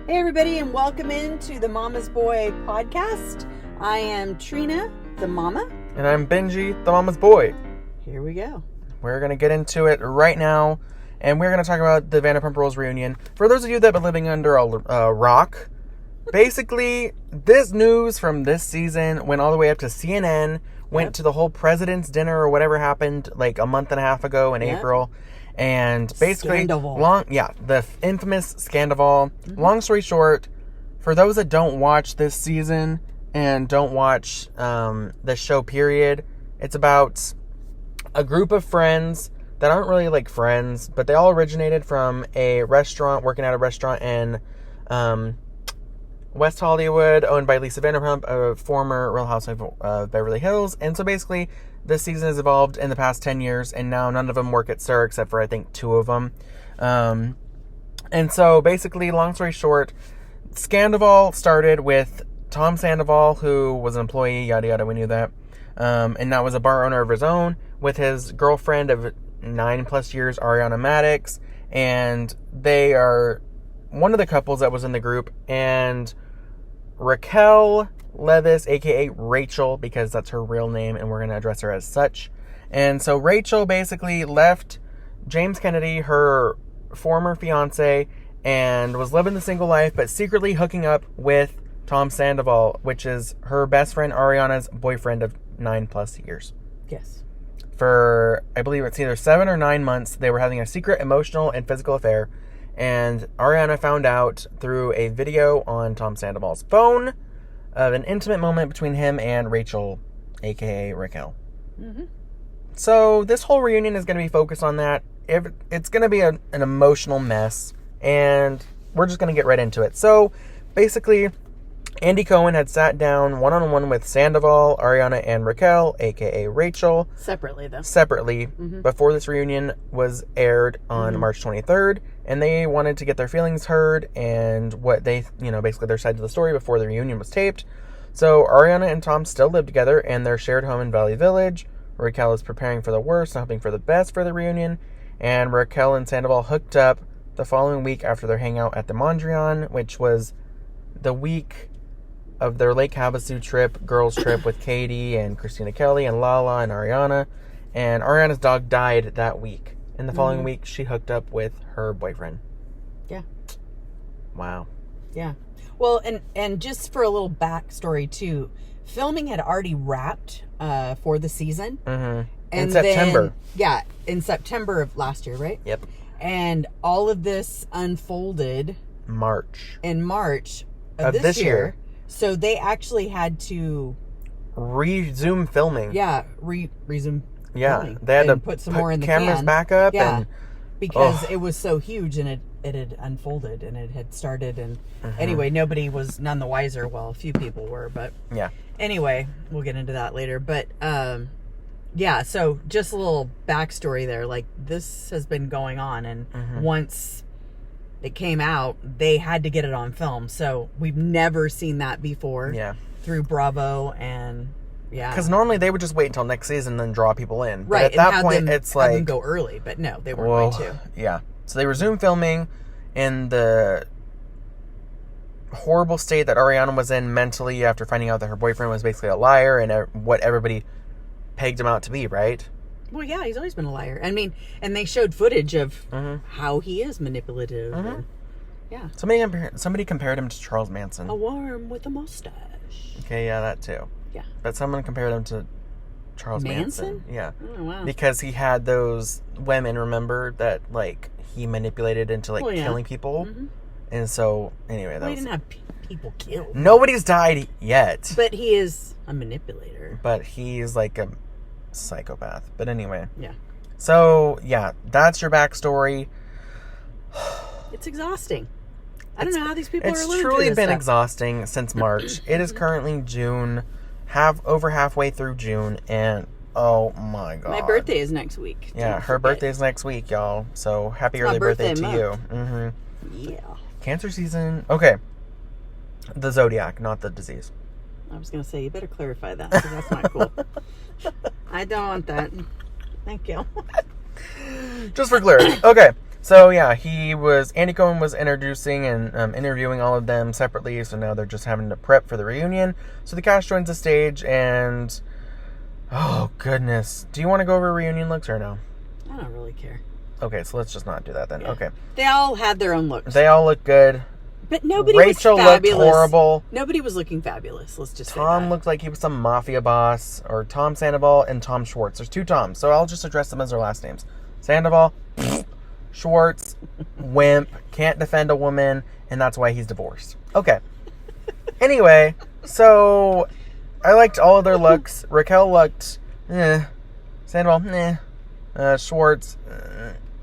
Hey everybody, and welcome into the Mama's Boy podcast. I am Trina, the mama. And I'm Benji, the mama's boy. Here we go. We're going to get into it right now, and we're going to talk about the Vanderpump Rules reunion. For those of you that have been living under a rock, basically, this news from this season went all the way up to CNN, went to the whole president's dinner or whatever happened like a month and a half ago in April. And basically, the infamous Scandival. Mm-hmm. Long story short, for those that don't watch this season and don't watch the show, period, it's about a group of friends that aren't really like friends, but they all originated from a restaurant, working at a restaurant in West Hollywood, owned by Lisa Vanderpump, a former Real Housewife of Beverly Hills. And so basically, this season has evolved in the past 10 years, and now none of them work at SUR except for, I think, 2 of them. And so basically, long story short, Scandival started with Tom Sandoval, who was an employee, yada yada, we knew that. And now was a bar owner of his own, with his girlfriend of 9+ years, Ariana Madix. And they are one of the couples that was in the group. And Raquel Levis, aka Rachel, because that's her real name and we're going to address her as such. And so Rachel basically left James Kennedy, her former fiance, and was living the single life, but secretly hooking up with Tom Sandoval, which is her best friend Ariana's boyfriend of 9+ years. Yes. For, I believe it's either 7 or 9 months, they were having a secret emotional and physical affair. And Ariana found out through a video on Tom Sandoval's phone of an intimate moment between him and Rachel, aka Raquel. Mm-hmm. So this whole reunion is going to be focused on that. It's going to be an emotional mess, and we're just going to get right into it. So basically, Andy Cohen had sat down one-on-one with Sandoval, Ariana, and Raquel, aka Rachel. Separately, though. Mm-hmm. Before this reunion was aired on March 23rd. And they wanted to get their feelings heard and what they, basically their side of the story before the reunion was taped. So Ariana and Tom still live together in their shared home in Valley Village. Raquel is preparing for the worst and hoping for the best for the reunion. And Raquel and Sandoval hooked up the following week after their hangout at the Mondrian, which was the week of their Lake Havasu trip, girls trip with Katie and Christina Kelly and Lala and Ariana. And Ariana's dog died that week. And the following week, she hooked up with her boyfriend. Yeah. Wow. Yeah. Well, and just for a little backstory, too, filming had already wrapped for the season. Mm-hmm. In September. In September of last year, right? Yep. And all of this unfolded in March of this year. So they actually had to resume filming. Yeah, resume. Yeah, they had to put some more in the cameras can. back up. Yeah, and, because it was so huge and it had unfolded and it had started. And anyway, nobody was none the wiser. Well, a few people were, but yeah. Anyway, we'll get into that later. But so just a little backstory there. Like, this has been going on, and once it came out, they had to get it on film. So we've never seen that before. Yeah, through Bravo and. Yeah, because normally they would just wait until next season and then draw people in. Right, but at that point, it's like them go early, but no, they weren't going to. Yeah, so they resumed filming in the horrible state that Ariana was in mentally after finding out that her boyfriend was basically a liar and what everybody pegged him out to be. Right? Well, yeah, he's always been a liar. I mean, and they showed footage of how he is manipulative. And, yeah. Somebody compared him to Charles Manson. A worm with a mustache. Okay, yeah, that too. Yeah. But someone compared him to Charles Manson. Yeah. Oh, wow. Because he had those women, remember, that, like, he manipulated into, like, killing people. Mm-hmm. And so, anyway, he didn't have people killed. Nobody's died yet. But he is a manipulator. But he's, like, a psychopath. But anyway. Yeah. So, yeah, that's your backstory. It's exhausting. I don't know how these people are living through this. It's truly been exhausting since March. It is currently June. Over halfway through June, and oh my god, my birthday is next week. Yeah, her birthday is next week, y'all. So happy early birthday to you. Mm-hmm. Yeah. Cancer season. Okay. The zodiac, not the disease. I was gonna say you better clarify that because that's not cool. I don't want that. Thank you. Just for clarity. Okay. So yeah, Andy Cohen was introducing and interviewing all of them separately. So now they're just having to prep for the reunion. So the cast joins the stage, and oh goodness, do you want to go over reunion looks or no? I don't really care. Okay, so let's just not do that then. Yeah. Okay. They all had their own looks. They all look good. But nobody Rachel was fabulous. looked horrible. Nobody was looking fabulous. Let's just say Tom that. looked like he was some mafia boss, or Tom Sandoval and Tom Schwartz. There's two Toms, so I'll just address them as their last names. Sandoval, Schwartz, wimp, can't defend a woman, and that's why he's divorced. Okay. Anyway, so I liked all of their looks. Raquel looked, Sandoval, Schwartz,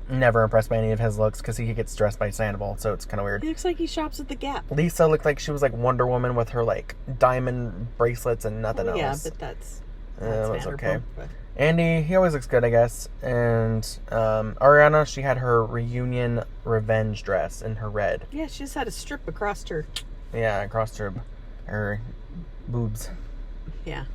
never impressed by any of his looks because he gets dressed by Sandoval, so it's kind of weird. He looks like he shops at the Gap. Lisa looked like she was like Wonder Woman with her like diamond bracelets and nothing else. Yeah, but that's it was okay. But... Andy, he always looks good, I guess. And Ariana, she had her reunion revenge dress in her red. Yeah, she just had a strip across her. Yeah, across her boobs. Yeah.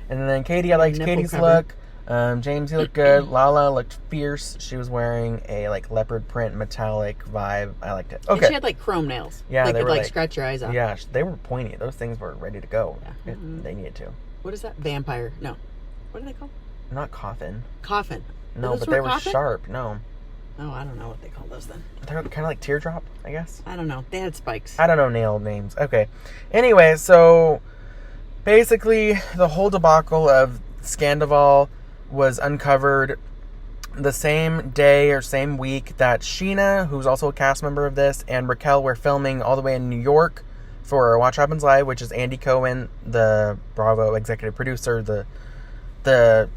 And then Katie, I liked Katie's look. James, he looked good. Lala looked fierce. She was wearing a like leopard print metallic vibe. I liked it. Okay. And she had like chrome nails. Yeah, they they could were like like scratch your eyes out. Yeah, they were pointy. Those things were ready to go. Yeah. They needed to. What is that? Vampire? No. What are they called? Not coffin. Coffin. No, but they were sharp. No. Oh, I don't know what they call those then. They're kind of like teardrop, I guess. I don't know. They had spikes. I don't know nail names. Okay. Anyway, so basically the whole debacle of Scandival was uncovered the same day or same week that Sheena, who's also a cast member of this, and Raquel were filming all the way in New York for Watch Happens Live, which is Andy Cohen, the Bravo executive producer, the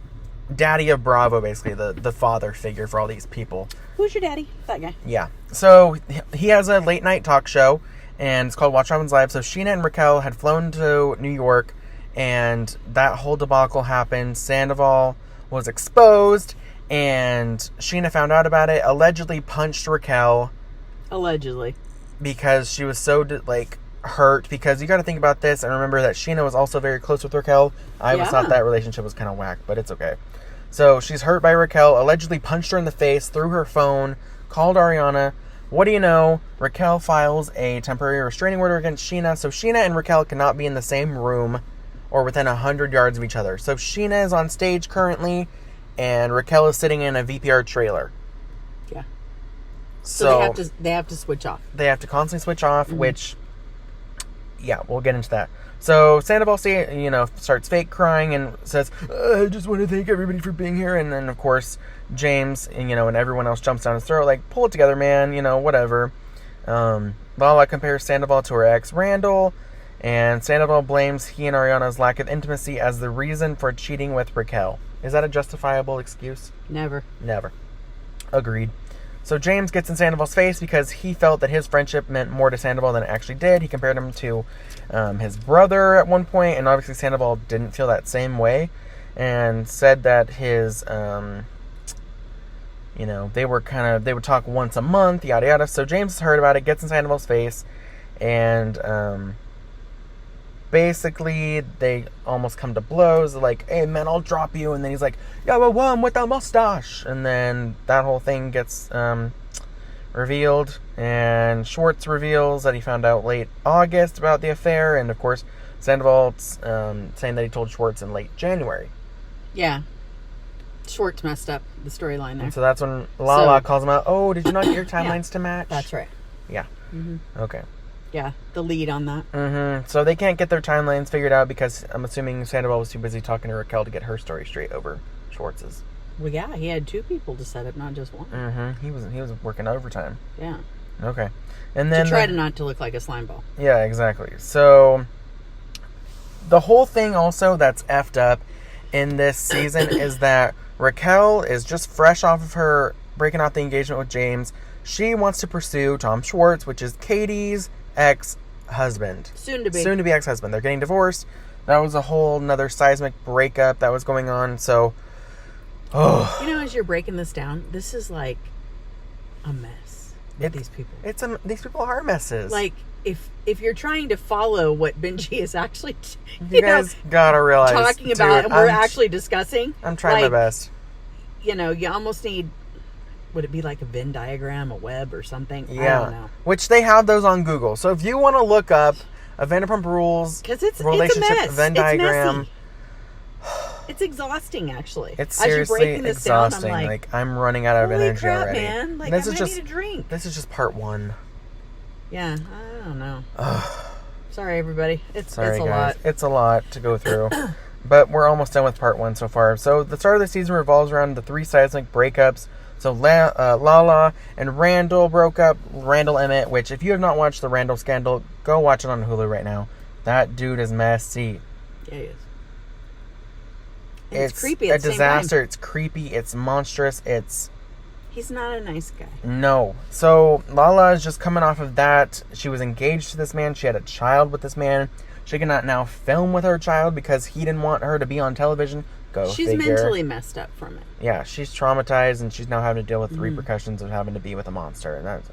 daddy of Bravo, basically, the father figure for all these people. Who's your daddy? That guy. Yeah. So he has a late night talk show, and it's called Watch Happens Live. So Sheena and Raquel had flown to New York, and that whole debacle happened. Sandoval was exposed, and Sheena found out about it, allegedly punched Raquel. Allegedly. Because she was so, hurt. Because you got to think about this and remember that Sheena was also very close with Raquel. I always thought that relationship was kind of whack, but it's okay. So she's hurt by Raquel, allegedly punched her in the face, threw her phone, called Ariana. What do you know? Raquel files a temporary restraining order against Sheena, so Sheena and Raquel cannot be in the same room or within 100 yards of each other. So Sheena is on stage currently, and Raquel is sitting in a VPR trailer. Yeah. So they have to switch off. They have to constantly switch off, which, yeah, we'll get into that. So Sandoval, starts fake crying and says, I just want to thank everybody for being here. And then, of course, James, and everyone else jumps down his throat, like, pull it together, man, whatever. Lala compares Sandoval to her ex, Randall. And Sandoval blames he and Ariana's lack of intimacy as the reason for cheating with Raquel. Is that a justifiable excuse? Never. Agreed. So James gets in Sandoval's face because he felt that his friendship meant more to Sandoval than it actually did. He compared him to his brother at one point, and obviously Sandoval didn't feel that same way, and said that his, they would talk once a month, yada yada. So James heard about it, gets in Sandoval's face, and basically they almost come to blows. They're like, hey man, I'll drop you. And then he's like, you're a one with a mustache. And then that whole thing gets revealed, and Schwartz reveals that he found out late August about the affair, and of course Sandoval's saying that he told Schwartz in late January. Yeah, Schwartz messed up the storyline there. And so that's when Lala calls him out. Oh, did you not get your timelines to match? That's right. Yeah. Okay. Yeah, the lead on that. So they can't get their timelines figured out because I'm assuming Sandoval was too busy talking to Raquel to get her story straight over Schwartz's. Well, yeah, he had two people to set up, not just one. He was working overtime. Yeah. Okay. And then to try to not to look like a slime ball. Yeah, exactly. So the whole thing also that's effed up in this season is that Raquel is just fresh off of her breaking off the engagement with James. She wants to pursue Tom Schwartz, which is Katie's ex-husband. Soon to be ex-husband. They're getting divorced. That was a whole another seismic breakup that was going on. So, as you're breaking this down, this is like a mess with these people. These people are messes. Like, if you're trying to follow what Benji is actually, you guys gotta realize talking about, and we're actually discussing. I'm trying my best. You almost need would it be like a Venn diagram, a web or something? Yeah. I don't know. Which they have those on Google. So if you want to look up a Vanderpump Rules relationship it's a mess. Venn diagram. It's it's exhausting, actually. It's seriously exhausting. Down, I'm running out of energy crap, already. Man. Like, this I is might just need a drink. This is just part 1. Yeah, I don't know. Sorry, everybody. It's a guys. lot. It's a lot to go through. But we're almost done with part 1 so far. So the start of the season revolves around the 3 seismic breakups. So Lala and Randall broke up. Randall Emmett, which if you have not watched the Randall scandal, go watch it on Hulu right now. That dude is messy. Yeah, he is. It's creepy. A disaster. It's creepy. It's monstrous. He's not a nice guy. No. So Lala is just coming off of that. She was engaged to this man. She had a child with this man. She cannot now film with her child because he didn't want her to be on television. She's mentally messed up from it. Yeah, she's traumatized, and she's now having to deal with the repercussions of having to be with a monster. And that's,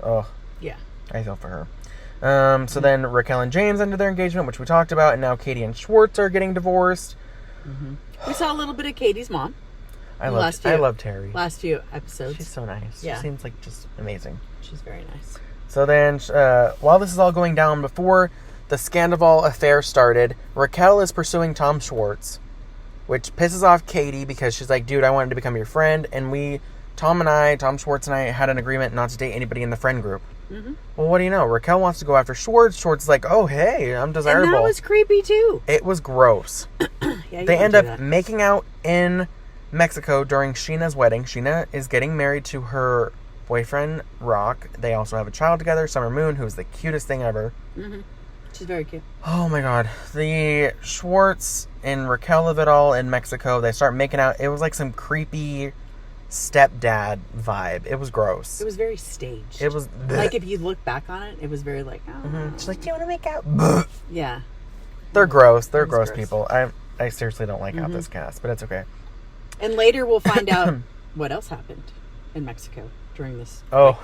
yeah. I feel for her. So then Raquel and James ended their engagement, which we talked about, and now Katie and Schwartz are getting divorced. We saw a little bit of Katie's mom. I love Terry. Last few episodes. She's so nice. Yeah. She seems like just amazing. She's very nice. So then, while this is all going down, before the Scandival affair started, Raquel is pursuing Tom Schwartz, which pisses off Katie because she's like, dude, I wanted to become your friend. And Tom Schwartz and I had an agreement not to date anybody in the friend group. Well, what do you know? Raquel wants to go after Schwartz. Schwartz is like, oh, hey, I'm desirable. And that was creepy, too. It was gross. They end up making out in Mexico during Sheena's wedding. Sheena is getting married to her boyfriend, Rock. They also have a child together, Summer Moon, who's the cutest thing ever. She's very cute. Oh, my God. The Schwartz and Raquel of it all in Mexico, they start making out. It was like some creepy stepdad vibe. It was gross. It was very staged. It was like, if you look back on it, it was very like, She's like, do you want to make out? Yeah. They're gross. They're gross people. I seriously don't like out this cast, but it's okay. And later we'll find out what else happened in Mexico during this. Yeah.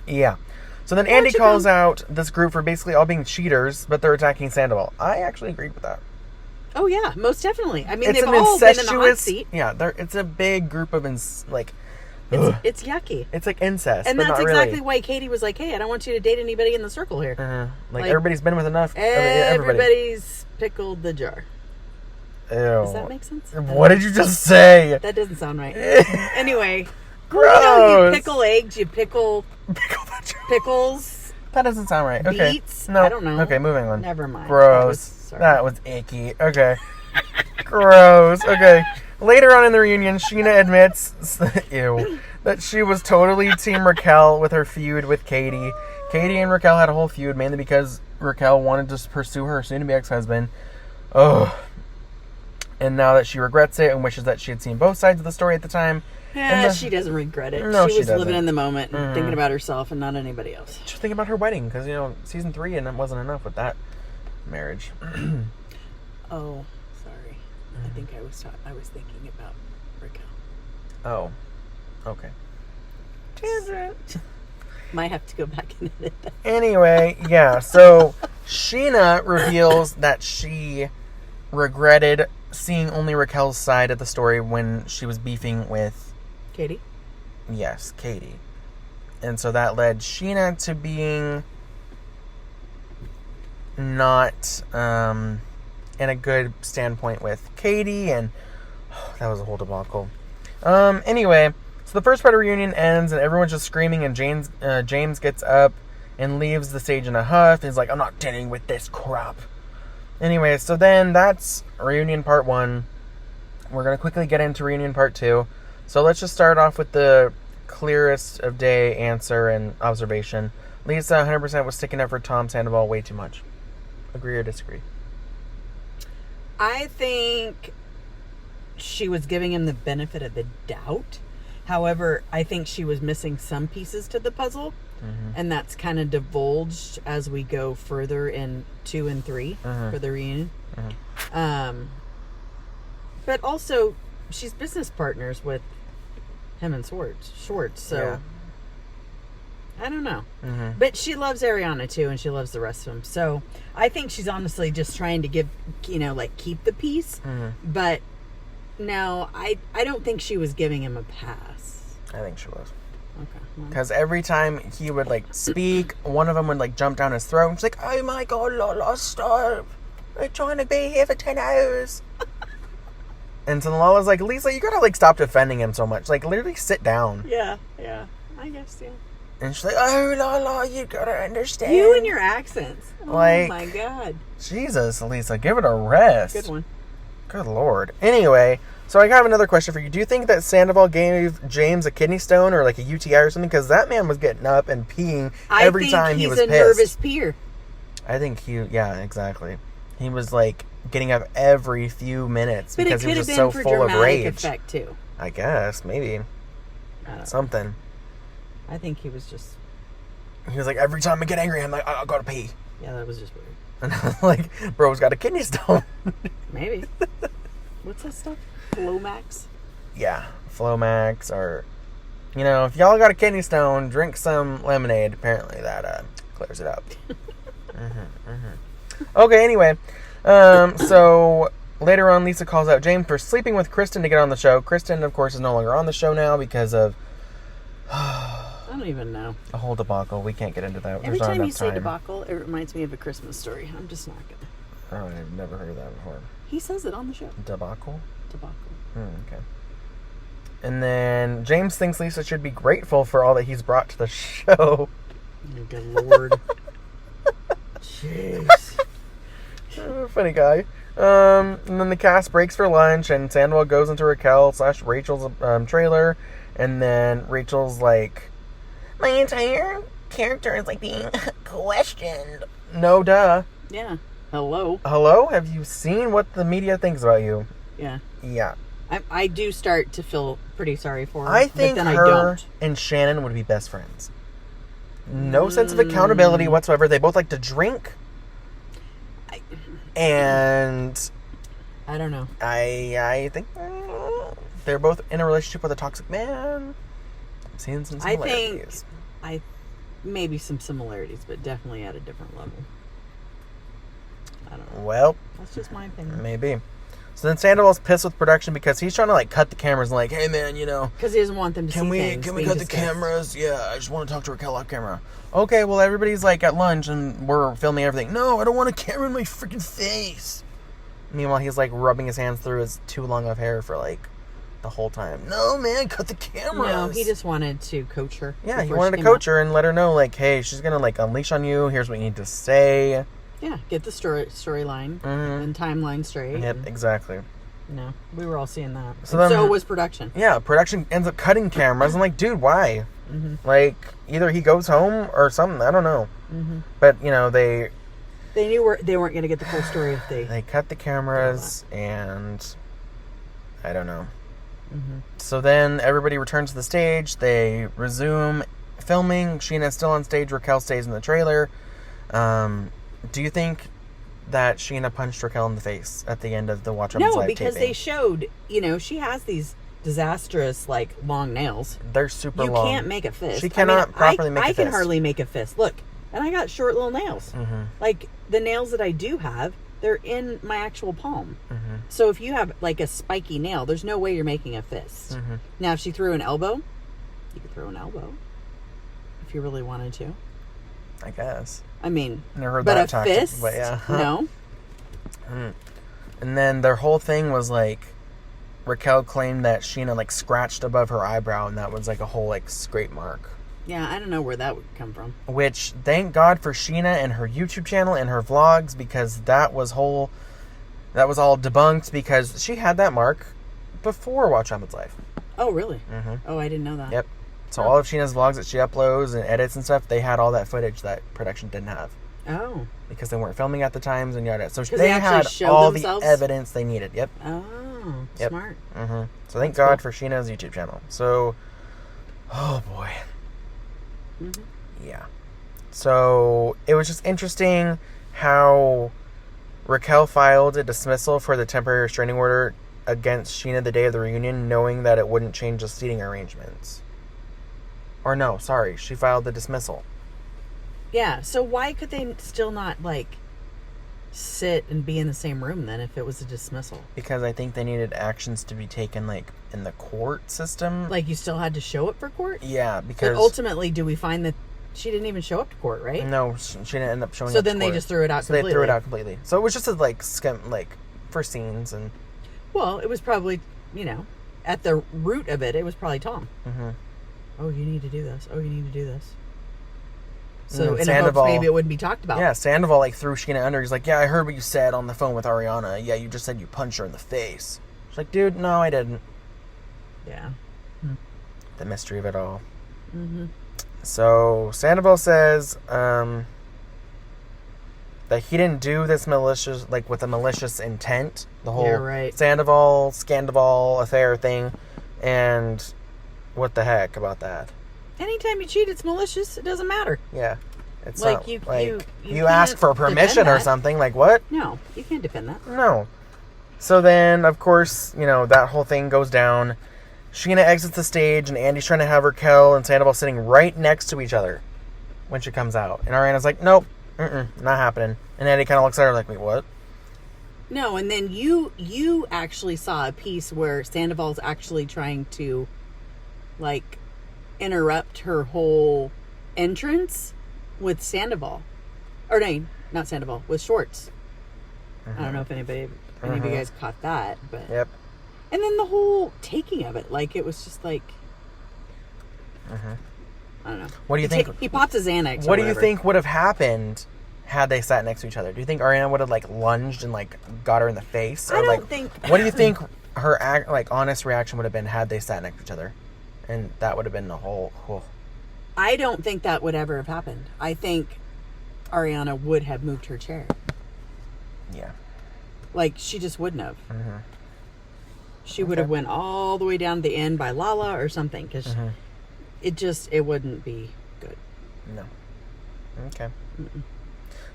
Yeah. So then Andy calls out this group for basically all being cheaters, but they're attacking Sandoval. I actually agreed with that. Oh, yeah. Most definitely. I mean, it's they've all been in the hot seat. Yeah, it's a big group of, it's yucky. It's like incest, and but that's not exactly really. Why Katie was like, hey, I don't want you to date anybody in the circle here. Like, everybody's been with enough. Everybody's pickled the jar. Ew. Does that make sense? What did you just say? That doesn't sound right. Anyway. Gross. You pickle eggs, you pickles. That doesn't sound right. Okay. Beets. No. I don't know. Okay, moving on. Never mind. Gross. That was icky. Okay. Gross. Okay. Later on in the reunion, Sheena admits, that she was totally Team Raquel with her feud with Katie. Katie and Raquel had a whole feud, mainly because Raquel wanted to pursue her soon-to-be ex-husband. Ugh. And now that she regrets it and wishes that she had seen both sides of the story at the time. Yeah, she doesn't regret it. No, she was doesn't. living in the moment and thinking about herself and not anybody else. Just thinking about her wedding, because, season 3 and it wasn't enough with that marriage. Oh, sorry. I think I was thinking about Raquel. Oh, okay. Tangent. Might have to go back and edit that. Anyway, yeah, so Sheena reveals that she regretted seeing only Raquel's side of the story when she was beefing with Katie? Yes, Katie. And so that led Sheena to being not in a good standpoint with Katie, and that was a whole debacle. Anyway, so the first part of the reunion ends, and everyone's just screaming, and James gets up and leaves the stage in a huff. He's like, I'm not dealing with this crap. Anyway, so then that's reunion part 1. We're going to quickly get into reunion part 2. So let's just start off with the clearest of day answer and observation. Lisa 100% was sticking up for Tom Sandoval way too much. Agree or disagree? I think she was giving him the benefit of the doubt. However, I think she was missing some pieces to the puzzle. And that's kind of divulged as we go further in 2 and 3 for the reunion. But also, she's business partners with him and Schwartz, so yeah. I don't know. But she loves Ariana too, and she loves the rest of them. So I think she's honestly just trying to give, keep the peace. But no, I don't think she was giving him a pass. I think she was. Okay. Because every time he would, like, speak, one of them would, like, jump down his throat. And she's like, oh my God, Lala, stop. We're trying to be here for 10 hours. And so Lala's like, Lisa, you gotta, like, stop defending him so much. Like, literally sit down. Yeah. I guess, yeah. And she's like, oh, Lala, you gotta understand. You and your accents. Like, oh, my God. Jesus, Lisa, give it a rest. Good one. Good Lord. Anyway, so I have another question for you. Do you think that Sandoval gave James a kidney stone or, like, a UTI or something? Because that man was getting up and peeing every time he was pissed. I think he's a nervous peer. I think yeah, exactly. He was, like, getting up every few minutes because he was just so full of rage. Effect too. I guess, maybe. I don't know. Something. I think he was just... He was like, every time I get angry, I'm like, I gotta pee. Yeah, that was just weird. And I was like, bro's got a kidney stone. Maybe. What's that stuff? Flomax? Yeah, Flomax, or, you know, if y'all got a kidney stone, drink some lemonade. Apparently that clears it up. Okay, anyway. So later on, Lisa calls out James for sleeping with Kristen to get on the show. Kristen, of course, is no longer on the show now because of I don't even know. a whole debacle. We can't get into that. Every There's not time enough you say time. debacle, it reminds me of A Christmas Story. I'm just not gonna. Oh, I've never heard of that before. He says it on the show. Debacle? Debacle. Okay. And then James thinks Lisa should be grateful for all that he's brought to the show. Oh, good Lord. Jeez. Funny guy. And then the cast breaks for lunch, and Sandoval goes into Raquel/Rachel's trailer, and then Rachel's like, my entire character is like being questioned. No, duh. Yeah. Hello. Have you seen what the media thinks about you? Yeah. Yeah. I do start to feel pretty sorry for her. I think but then her I don't. and Shannon would be best friends. No sense of accountability whatsoever. They both like to drink. And I don't know. I think they're both in a relationship with a toxic man. I'm seeing some similarities. I think maybe some similarities, but definitely at a different level. I don't know. Well, that's just my opinion. Maybe. So then Sandoval's pissed with production because he's trying to like cut the cameras and like, hey man, you know, because he doesn't want them to see things. Can we cut the cameras? Yeah, I just want to talk to Raquel off camera. Okay, well everybody's like at lunch and we're filming everything. No, I don't want a camera in my freaking face. Meanwhile, he's like rubbing his hands through his too long of hair for like the whole time. No, man, cut the cameras. No, he just wanted to coach her. Yeah, he wanted to coach her and let her know like, hey, she's gonna like unleash on you. Here's what you need to say. Yeah, get the storyline and timeline straight. Yep, exactly. No, we were all seeing that. So was production. Yeah, production ends up cutting cameras. I'm like, dude, why? Like, either he goes home or something. I don't know. But, you know, they knew they weren't going to get the full story if they cut the cameras, and I don't know. So then everybody returns to the stage. They resume filming. Sheena's still on stage. Raquel stays in the trailer. Do you think that Sheena punched Raquel in the face at the end of the Watch Women's Live because taping? they showed, you know, she has these disastrous, like, long nails. They're super long. You can't make a fist. She cannot properly make a fist. I can hardly make a fist. Look, and I got short little nails. Like, the nails that I do have, they're in my actual palm. So if you have, like, a spiky nail, there's no way you're making a fist. Now, if she threw an elbow, you could throw an elbow. If you really wanted to. I guess. I mean, never heard but that a tactic, fist? but yeah. No. And then their whole thing was like, Raquel claimed that Sheena like scratched above her eyebrow, and that was like a whole like scrape mark. Yeah, I don't know where that would come from. Which, thank God for Sheena and her YouTube channel and her vlogs, because that was all debunked, because she had that mark before Watch Women's Live. Oh, really? Oh, I didn't know that. Yep. So all of Sheena's vlogs that she uploads and edits and stuff, they had all that footage that production didn't have. Oh. Because they weren't filming at the times and yada. So they had all the evidence they needed. Yep. Oh, yep. Smart. So thank God for Sheena's YouTube channel. So, oh boy. Yeah. So it was just interesting how Raquel filed a dismissal for the temporary restraining order against Sheena the day of the reunion, knowing that it wouldn't change the seating arrangements. Or no, sorry, she filed the dismissal. Yeah, so why could they still not, like, sit and be in the same room then if it was a dismissal? Because I think they needed actions to be taken, like, in the court system. Like, you still had to show up for court? Yeah, because... But ultimately, do we find that she didn't even show up to court, right? No, she didn't end up showing up So to then they court. just threw it out completely. So they threw it out completely. So it was just a, like, for scenes and... Well, it was probably, at the root of it was probably Tom. Mm-hmm. Oh, you need to do this. Oh, you need to do this. So And in hopes Sandoval, maybe it wouldn't be talked about. Yeah, Sandoval, like, threw Sheena under. He's like, yeah, I heard what you said on the phone with Ariana. Yeah, you just said you punched her in the face. She's like, dude, no, I didn't. Yeah. The mystery of it all. Mm-hmm. So Sandoval says that he didn't do this malicious, like, with a malicious intent. The whole Sandoval, Scandoval affair thing. And what the heck about that? Anytime you cheat, it's malicious. It doesn't matter. Yeah. It's like, not, you ask for permission or something. Like, what? No, you can't defend that. No. So then, of course, that whole thing goes down. Sheena exits the stage, and Andy's trying to have Raquel and Sandoval sitting right next to each other when she comes out. And Ariana's like, nope, not happening. And Andy kind of looks at her like, wait, what? No, and then you actually saw a piece where Sandoval's actually trying to, like, interrupt her whole entrance with Sandoval. Or no, not Sandoval, with Schwartz. I don't know if any of you guys caught that, but... Yep. And then the whole taking of it, like, it was just like... I don't know. What do you think? He popped his Xanax. What do you think would have happened had they sat next to each other? Do you think Ariana would have, like, lunged and, like, got her in the face? Or, I don't think... What do you think her, honest reaction would have been had they sat next to each other? And that would have been the whole... I don't think that would ever have happened. I think Ariana would have moved her chair. Yeah. Like, she just wouldn't have. She would have went all the way down to the end by Lala or something, because it wouldn't be good. No. Okay.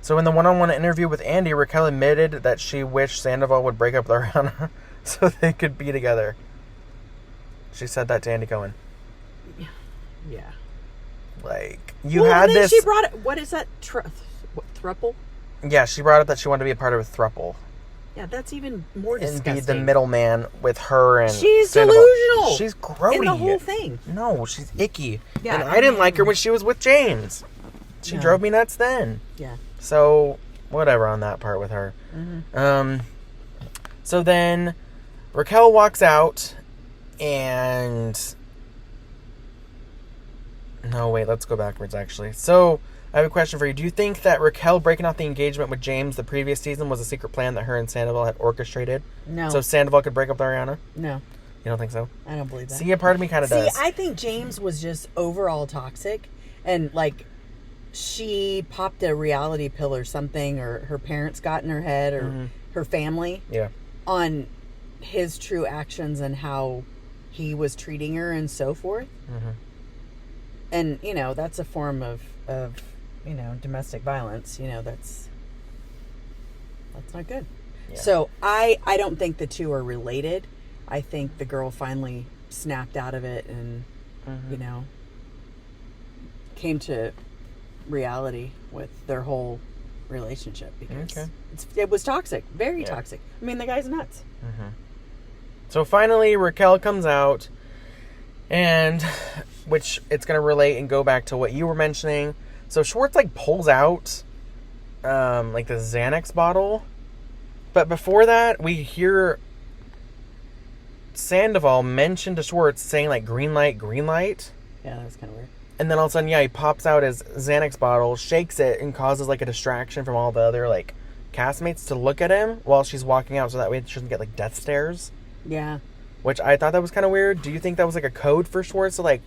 So in the one-on-one interview with Andy, Raquel admitted that she wished Sandoval would break up with Ariana so they could be together. She said that to Andy Cohen. Yeah. Like, you had this... She brought it... What is that? Thruple? Yeah, she brought up that she wanted to be a part of a thruple. Yeah, that's even more disgusting. And be the middleman with her and She's Sandoval. delusional. She's grody. In the whole thing. No, she's icky. Yeah, and I didn't like her when she was with James. She drove me nuts then. Yeah. So, whatever on that part with her. So then, Raquel walks out, and... No, wait, let's go backwards, actually. So, I have a question for you. Do you think that Raquel breaking off the engagement with James the previous season was a secret plan that her and Sandoval had orchestrated? No. So Sandoval could break up with Ariana? No. You don't think so? I don't believe that. See, a part of me kind of does. See, I think James was just overall toxic, and, like, she popped a reality pill or something, or her parents got in her head, or her family, on his true actions and how he was treating her and so forth. And, that's a form of domestic violence. That's not good. Yeah. So I don't think the two are related. I think the girl finally snapped out of it and, came to reality with their whole relationship, because it was toxic, very toxic. I mean, the guy's nuts. So finally, Raquel comes out, and which it's going to relate and go back to what you were mentioning. So Schwartz, like, pulls out like the Xanax bottle, but before that, we hear Sandoval mention to Schwartz saying, like, green light, green light. Yeah, that was kind of weird. And then all of a sudden, he pops out his Xanax bottle, shakes it, and causes, like, a distraction from all the other, like, castmates to look at him while she's walking out, so that way she doesn't get, like, death stares. Yeah. Which I thought that was kind of weird. Do you think that was, like, a code for Schwartz to, like,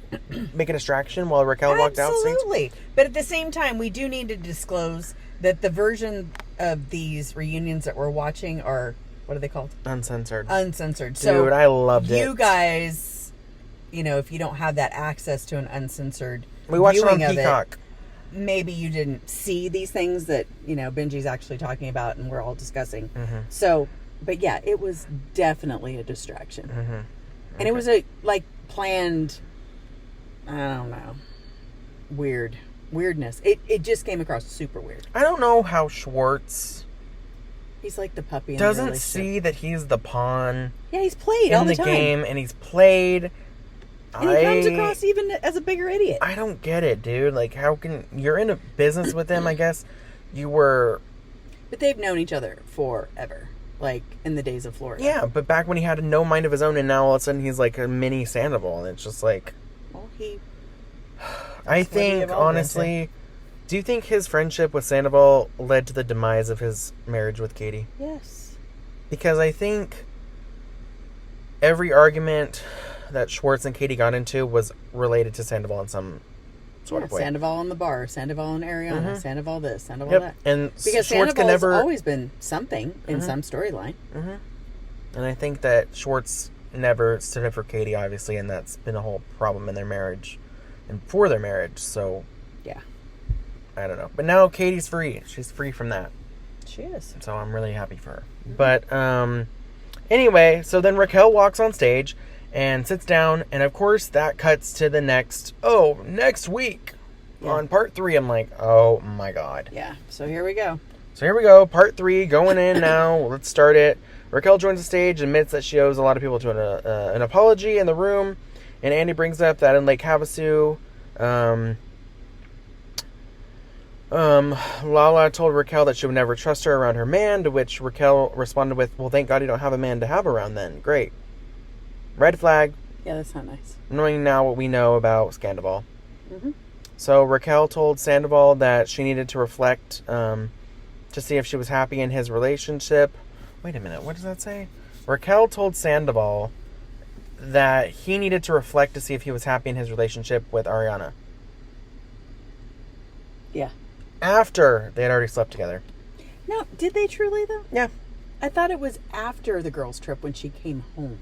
make a distraction while Raquel walked out? Absolutely. But at the same time, we do need to disclose that the version of these reunions that we're watching are, what are they called? Uncensored. Uncensored. Dude, I loved it. You guys, if you don't have that access to an uncensored we watched it on viewing Peacock. Maybe you didn't see these things that, Benji's actually talking about and we're all discussing. So... But yeah, it was definitely a distraction. And it was a, like, planned, I don't know, weirdness. It just came across super weird. I don't know how Schwartz He's like the puppy in the doesn't relationship. see that he's the pawn Yeah, he's played all in the the time. game, and he's played. And he comes across even as a bigger idiot. I don't get it, dude. Like, how can... You're in a business with him, I guess. You were... But they've known each other forever. Like, in the days of Florida. Yeah, but back when he had no mind of his own, and now all of a sudden he's like a mini Sandoval, and it's just like... Well, he... I think, honestly... Do you think his friendship with Sandoval led to the demise of his marriage with Katie? Yes. Because I think every argument that Schwartz and Katie got into was related to Sandoval in some sort of way. Sandoval in the bar, Sandoval and Ariana, Sandoval this, Sandoval Yep. that. And Because Schwartz Sandoval's never... always been something in some storyline. And I think that Schwartz never stood up for Katie, obviously, and that's been a whole problem in their marriage and for their marriage, so... Yeah. I don't know. But now Katie's free. She's free from that. She is. So I'm really happy for her. But, anyway, so then Raquel walks on stage and sits down, and of course that cuts to the next week. Yeah. On part 3, I'm like, oh my god. Yeah, so here we go. So here we go, part 3, going in now. Let's start it. Raquel joins the stage, admits that she owes a lot of people to an apology in the room, and Andy brings up that in Lake Havasu, Lala told Raquel that she would never trust her around her man, to which Raquel responded with, well, thank God you don't have a man to have around then. Great. Red flag. Yeah, that's not nice. Knowing now what we know about Sandoval. So Raquel told Sandoval that she needed to reflect to see if she was happy in his relationship. Wait a minute, what does that say? Raquel told Sandoval that he needed to reflect to see if he was happy in his relationship with Ariana. Yeah. After they had already slept together. No, did they truly, though? Yeah. I thought it was after the girls' trip when she came home.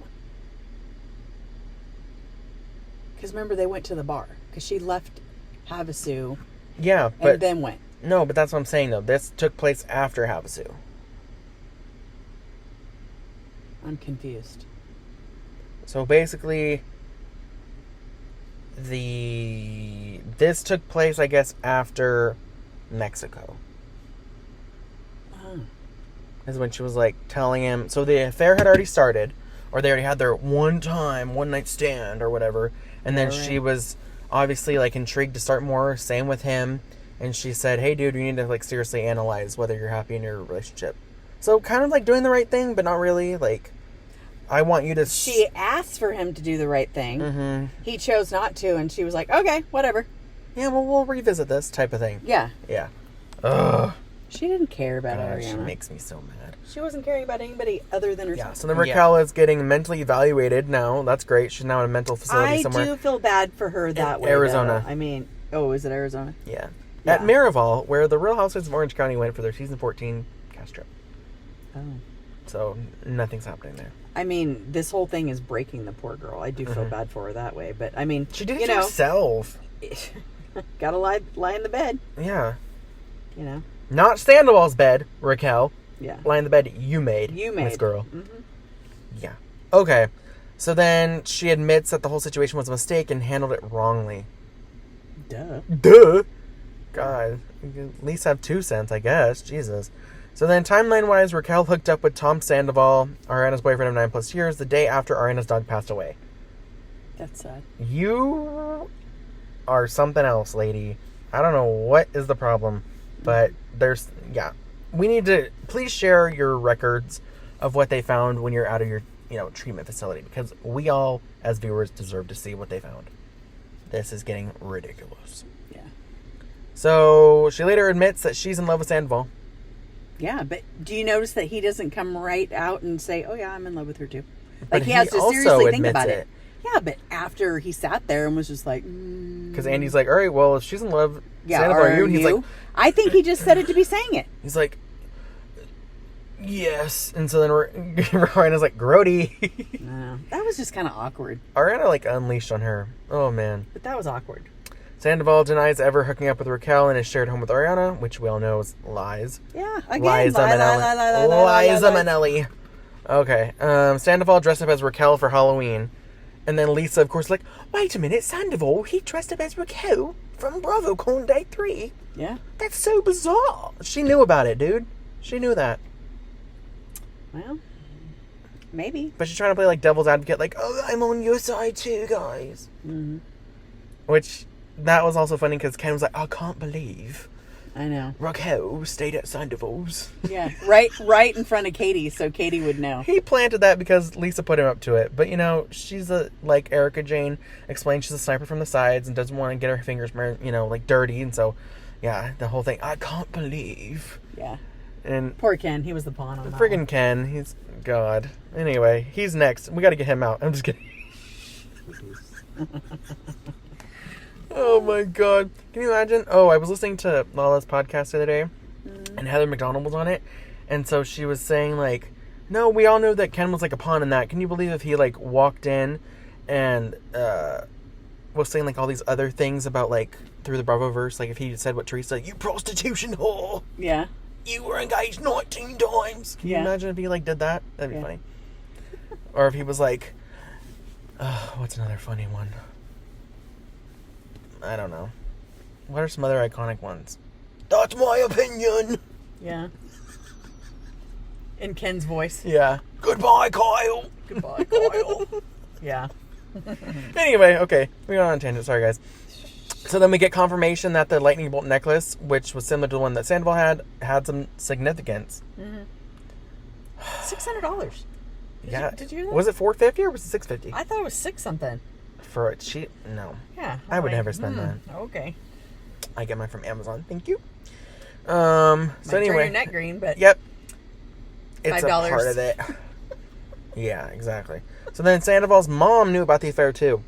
Because remember, they went to the bar. Because she left Havasu. Yeah, but... And then went. No, but that's what I'm saying, though. This took place after Havasu. I'm confused. So basically... This took place, I guess, after Mexico. Oh. Is when she was, like, telling him... So the affair had already started. Or they already had their one night stand, or whatever. And then she was obviously, like, intrigued to start more. Same with him. And she said, hey, dude, you need to, like, seriously analyze whether you're happy in your relationship. So kind of, like, doing the right thing, but not really. Like, I want you to... She asked for him to do the right thing. He chose not to, and she was like, okay, whatever. Yeah, well, we'll revisit this type of thing. Yeah. Yeah. Ugh. She didn't care about God, Ariana. she makes me so mad. She wasn't caring about anybody other than herself. Yeah, so then Raquel is getting mentally evaluated now. That's great. She's now in a mental facility somewhere. I do feel bad for her that way, Arizona. though. I mean, is it Arizona? Yeah. At Miraval, where the Real Housewives of Orange County went for their season 14 cast trip. Oh. So nothing's happening there. I mean, this whole thing is breaking the poor girl. I do feel bad for her that way. But, I mean, she did it to herself. Gotta lie in the bed. Yeah. You know? Not Sandoval's bed, Raquel. Yeah. Lie in the bed you made. This girl. Yeah. Okay. So then she admits that the whole situation was a mistake and handled it wrongly. Duh. God. You at least have 2 cents, I guess. Jesus. So then, timeline-wise, Raquel hooked up with Tom Sandoval, Ariana's boyfriend of 9+ years, the day after Ariana's dog passed away. That's sad. You are something else, lady. I don't know what is the problem, but we need to please share your records of what they found when you're out of your treatment facility, because we all as viewers deserve to see what they found. This is getting ridiculous. Yeah. So she later admits that she's in love with Sandoval. Yeah, but do you notice that he doesn't come right out and say, oh yeah, I'm in love with her too? But Like, he has to also seriously think about admits it. Yeah, but after he sat there and was just like... Because Andy's like, all right, well, if she's in love, Sandoval, are you? And he's like... I think he just said it to be saying it. He's like, yes. And so then Ariana's like, grody. No, that was just kind of awkward. Ariana, like, unleashed on her. Oh, man. But that was awkward. Sandoval denies ever hooking up with Raquel in his shared home with Ariana, which we all know is lies. Yeah, again, Liza Minnelli. Okay. Sandoval dressed up as Raquel for Halloween. And then Lisa, of course, like, wait a minute, Sandoval, he dressed up as Raquel from Bravo Corn Day 3. Yeah. That's so bizarre. She knew about it, dude. She knew that. Well, maybe. But she's trying to play like devil's advocate, like, oh, I'm on your side too, guys. Mm-hmm. Which, that was also funny because Ken was like, I can't believe I know. Raquel stayed at Sandoval's. Yeah, right in front of Katie, so Katie would know. He planted that because Lisa put him up to it. But, you know, she's like Erica Jane explained, she's a sniper from the sides and doesn't want to get her fingers, you know, like dirty. And so, yeah, the whole thing, I can't believe. Yeah. And poor Ken, he was the pawn on that friggin' one. Ken, he's God. Anyway, he's next. We got to get him out. I'm just kidding. Oh my God. Can you imagine? Oh, I was listening to Lala's podcast the other day, and Heather McDonald was on it. And so she was saying, like, no, we all know that Ken was like a pawn in that. Can you believe if he like walked in and was saying like all these other things about like through the Bravoverse, like if he said what Teresa, you prostitution whore. Yeah. You were engaged 19 times. Can you imagine if he like did that? That'd be funny. Or if he was like, what's another funny one? I don't know. What are some other iconic ones? That's my opinion. Yeah. In Ken's voice. Yeah. Goodbye, Kyle. Goodbye, Kyle. Yeah. Anyway, okay. We got on a tangent. Sorry, guys. So then we get confirmation that the lightning bolt necklace, which was similar to the one that Sandoval had some significance. Mm-hmm. $600. Did you hear that? Was it $450 or was it $650? I thought it was $6 something. For a cheap? No. Yeah. I would never spend that. Okay. I get mine from Amazon. Thank you. So Turn anyway. your neck green, but Yep. It's $5. a part of it. Yeah, exactly. So then Sandoval's mom knew about the affair too.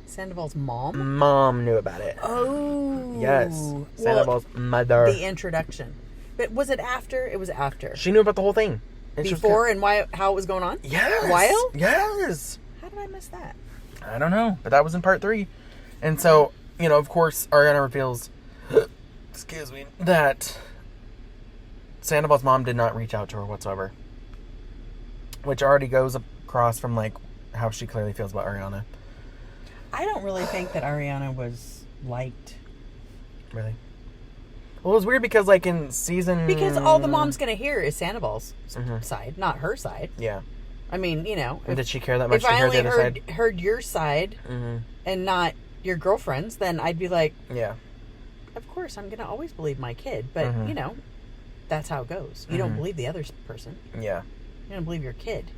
Sandoval's mom? Mom knew about it. Oh. Yes. Sandoval's mother. The introduction. But was it after? It was after. She knew about the whole thing. And before and how it was going on? Yes. While? Yes. How did I miss that? I don't know. But that was in part 3. And so, you know, of course, Ariana reveals, excuse me, that Sandoval's mom did not reach out to her whatsoever. Which already goes across from, like, how she clearly feels about Ariana. I don't really think that Ariana was liked. Really? Well, it was weird because, like, in season... Because all the mom's going to hear is Sandoval's side, not her side. Yeah. I mean, you know... And did she care that much to hear hear the other side? If I only heard your side and not your girlfriend's, then I'd be like... Yeah. Of course, I'm going to always believe my kid. But, you know, that's how it goes. You don't believe the other person. Yeah. You don't believe your kid.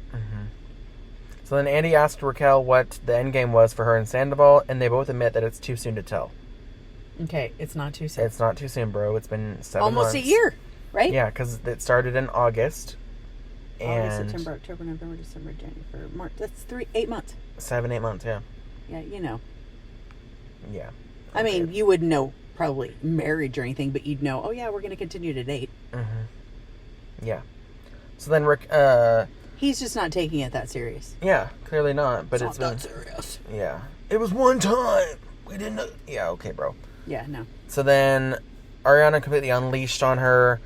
So then Andy asked Raquel what the end game was for her and Sandoval, and they both admit that it's too soon to tell. Okay, it's not too soon. It's not too soon, bro. It's been 7 months. Almost a year, right? Yeah, because it started in August. August, And September, October, November, December, January, March. That's 8 months. 7-8 months, yeah. Yeah, you know. Yeah. I mean, you wouldn't know probably marriage or anything, but you'd know, oh yeah, we're going to continue to date. Yeah. So then Rick, he's just not taking it that serious. yeah, clearly not, but It's it's not been... that serious. Yeah. It was one time. We didn't know... Yeah, okay, bro. Yeah, no. So then Ariana completely unleashed on her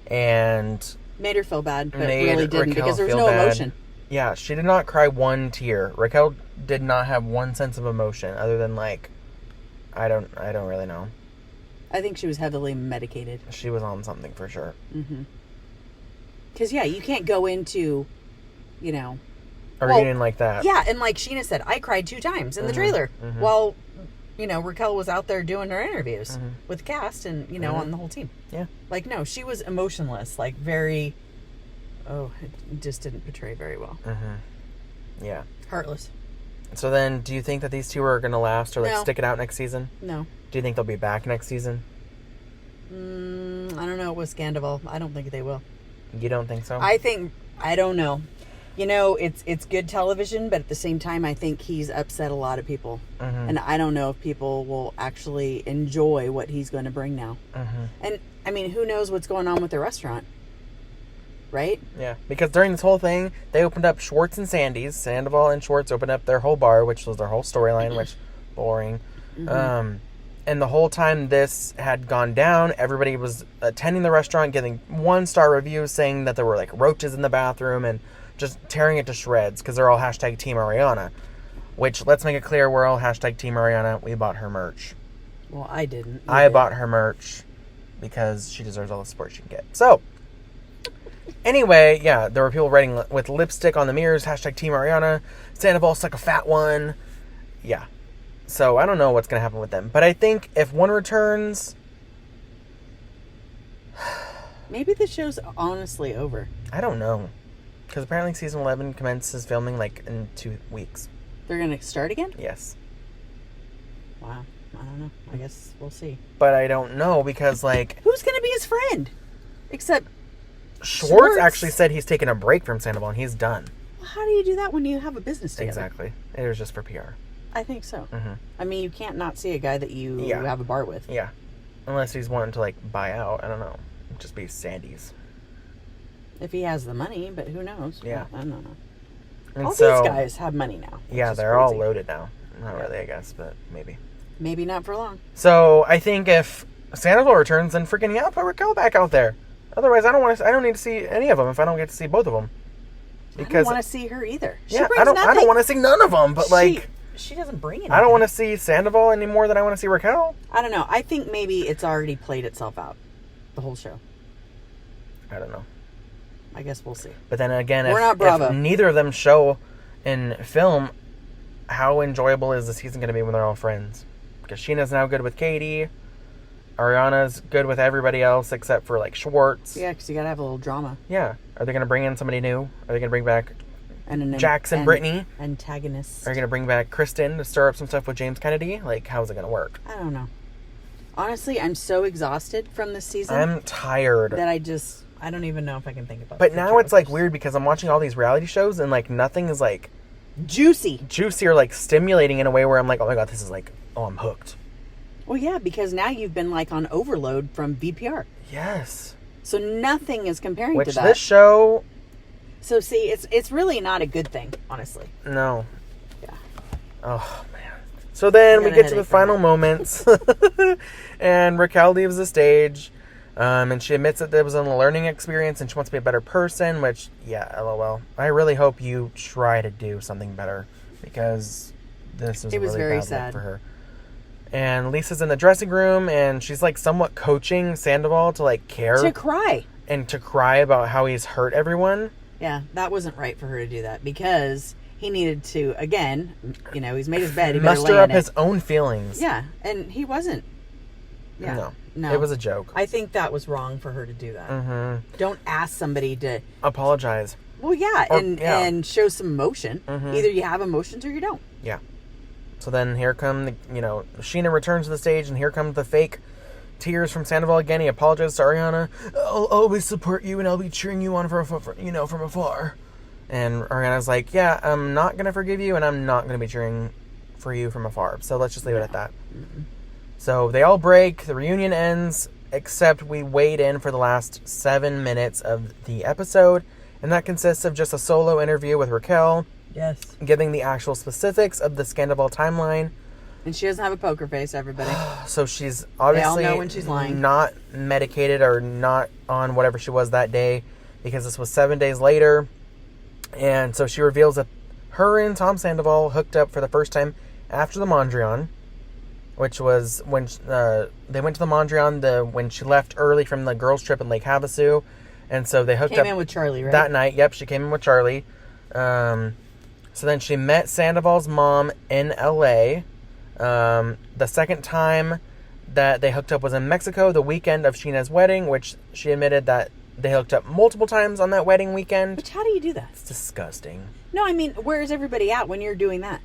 and... Made her feel bad, but made really didn't Raquel because there was feel no bad. emotion. Yeah, she did not cry one tear. Raquel did not have one sense of emotion other than like, I don't really know. I think she was heavily medicated. She was on something for sure. Because, yeah, you can't go into, you know... A reunion like that. Yeah, and like Sheena said, I cried 2 times in the trailer while, you know, Raquel was out there doing her interviews with the cast and, you know, on the whole team. Yeah. Like, no, she was emotionless, like very... Oh, it just didn't portray very well. Yeah. Heartless. So then, do you think that these two are going to last or like No. stick it out next season? No. Do you think they'll be back next season? I don't know. With Scandival, I don't think they will. You don't think so? I don't know. You know, it's good television, but at the same time, I think he's upset a lot of people. And I don't know if people will actually enjoy what he's going to bring now. And, I mean, who knows what's going on with the restaurant? Right? Yeah, because during this whole thing, they opened up Schwartz and Sandy's. Sandoval and Schwartz opened up their whole bar, which was their whole storyline, which, boring. And the whole time this had gone down, everybody was attending the restaurant, getting 1-star reviews saying that there were, like, roaches in the bathroom and just tearing it to shreds because they're all hashtag Team Ariana. Which, let's make it clear, we're all hashtag Team Ariana. We bought her merch. Well, I didn't. I bought her merch because she deserves all the support she can get. So... Anyway, yeah, there were people writing with lipstick on the mirrors, hashtag Team Ariana, Sandoval stuck a fat one. Yeah. So I don't know what's going to happen with them. But I think if one returns... Maybe the show's honestly over. I don't know. Because apparently season 11 commences filming like in 2 weeks. They're going to start again? Yes. Wow. I don't know. I guess we'll see. But I don't know because like... Who's going to be his friend? Except... Schwartz actually said he's taking a break from Sandoval and he's done. Well, how do you do that when you have a business together? Exactly. It was just for PR. I think so. Mm-hmm. I mean, you can't not see a guy that you have a bar with. Yeah. Unless he's wanting to like buy out. I don't know. Just be Sandy's. If he has the money, but who knows? Yeah. I don't know. And All these guys have money now. Yeah, they're all loaded now. Not really, I guess, but maybe. Maybe not for long. So I think if Sandoval returns, then freaking put Raquel back out there. Otherwise, I don't need to see any of them if I don't get to see both of them. Because I don't want to see her either. She I don't want to see none of them. But she doesn't bring anything. I don't want to see Sandoval any more than I want to see Raquel. I don't know. I think maybe it's already played itself out, the whole show. I don't know. I guess we'll see. But then again, if neither of them show in film, how enjoyable is the season going to be when they're all friends? Because Sheena's now good with Katie. Ariana's good with everybody else except for like Schwartz. Yeah, because you got to have a little drama. Yeah. Are they going to bring in somebody new? Are they going to bring back Jackson, Brittany? Antagonists. Are you going to bring back Kristen to stir up some stuff with James Kennedy? Like, how's it going to work? I don't know. Honestly, I'm so exhausted from this season. I'm tired. That I don't even know if I can think about it. But now it's like weird because I'm watching all these reality shows and like nothing is like juicy or like stimulating in a way where I'm like, oh my god, this is like, oh, I'm hooked. Well, yeah, because now you've been like on overload from VPR. Yes. So nothing is comparing to that. Which this show... So see, it's really not a good thing, honestly. No. Yeah. Oh, man. So then we get to the final moments. And Raquel leaves the stage. And she admits that there was a learning experience and she wants to be a better person, which, yeah, LOL. I really hope you try to do something better because this was really very bad sad look for her. And Lisa's in the dressing room and she's like somewhat coaching Sandoval to like care. To cry. And to cry about how he's hurt everyone. Yeah, that wasn't right for her to do that because he needed to, again, he's made his bed. He muster up his own feelings. Yeah, and he wasn't. Yeah. No. It was a joke. I think that was wrong for her to do that. Mm-hmm. Don't ask somebody to... apologize. Well, yeah, and show some emotion. Mm-hmm. Either you have emotions or you don't. Yeah. So then here come, Sheena returns to the stage, and here comes the fake tears from Sandoval again. He apologizes to Ariana. I'll always support you, and I'll be cheering you on from afar. And Ariana's like, yeah, I'm not going to forgive you, and I'm not going to be cheering for you from afar. So let's just leave it at that. Mm-hmm. So they all break, the reunion ends, except we wade in for the last 7 minutes of the episode, and that consists of just a solo interview with Raquel. Yes. Giving the actual specifics of the Sandoval timeline. And she doesn't have a poker face, everybody. So she's obviously they all know when she's lying. Not medicated or not on whatever she was that day, because this was 7 days later. And so she reveals that her and Tom Sandoval hooked up for the first time after the Mondrian, which was when they went to the Mondrian when she left early from the girls' trip in Lake Havasu. And so they hooked up. Came in with Charlie, right? That night, yep, she came in with Charlie. So then she met Sandoval's mom in L.A. The second time that they hooked up was in Mexico, the weekend of Sheena's wedding, which she admitted that they hooked up multiple times on that wedding weekend. Which, how do you do that? It's disgusting. No, I mean, where's everybody at when you're doing that?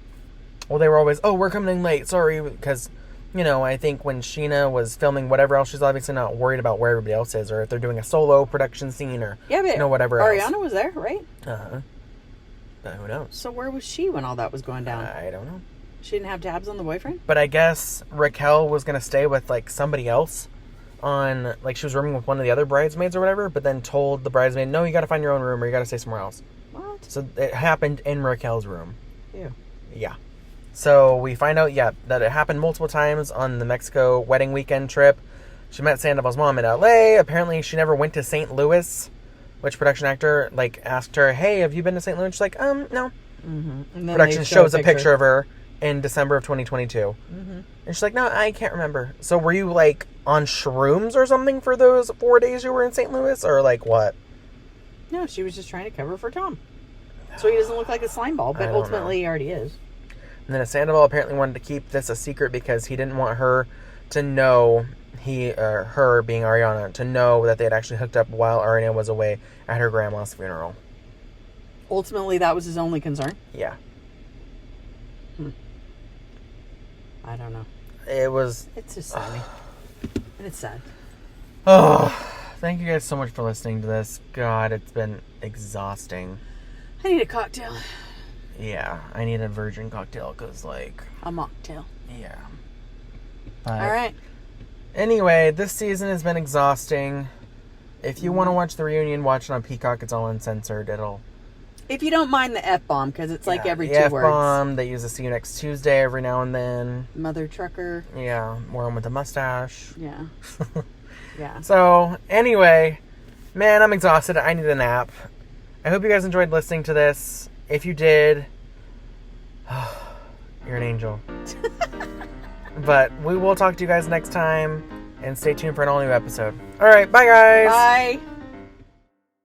Well, they were always, we're coming in late, sorry, because, I think when Sheena was filming whatever else, she's obviously not worried about where everybody else is, or if they're doing a solo production scene, or, whatever else. Ariana was there, right? Uh-huh. But who knows? So where was she when all that was going down? I don't know. She didn't have tabs on the boyfriend? But I guess Raquel was going to stay with, somebody else on, she was rooming with one of the other bridesmaids or whatever, but then told the bridesmaid, no, you got to find your own room or you got to stay somewhere else. What? So it happened in Raquel's room. Ew. Yeah. So we find out, that it happened multiple times on the Mexico wedding weekend trip. She met Sandoval's mom in L.A. Apparently she never went to St. Louis, which production actor, asked her, hey, have you been to St. Louis? She's like, no. Mm-hmm. And then production shows a picture of her in December of 2022. Mm-hmm. And she's like, no, I can't remember. So were you, on shrooms or something for those 4 days you were in St. Louis? Or, what? No, she was just trying to cover for Tom. So he doesn't look like a slime ball, but ultimately he already is. And then Sandoval apparently wanted to keep this a secret because he didn't want her to know, her being Ariana, to know that they had actually hooked up while Ariana was away at her grandma's funeral. Ultimately, that was his only concern? Yeah. I don't know. It's just slimy. And it's sad. Oh, thank you guys so much for listening to this. God, it's been exhausting. I need a cocktail. Yeah, I need a virgin cocktail because, A mocktail. Yeah. But all right. Anyway, this season has been exhausting. If you want to watch the reunion, watch it on Peacock. It's all uncensored. If you don't mind the F-bomb, because it's like every 2 words. F-bomb. They use a "see you next Tuesday" every now and then. Mother trucker. Yeah, one with a mustache. Yeah. Yeah. So, anyway, man, I'm exhausted. I need a nap. I hope you guys enjoyed listening to this. If you did, you're an angel. But we will talk to you guys next time, and stay tuned for an all-new episode. All right, bye, guys. Bye.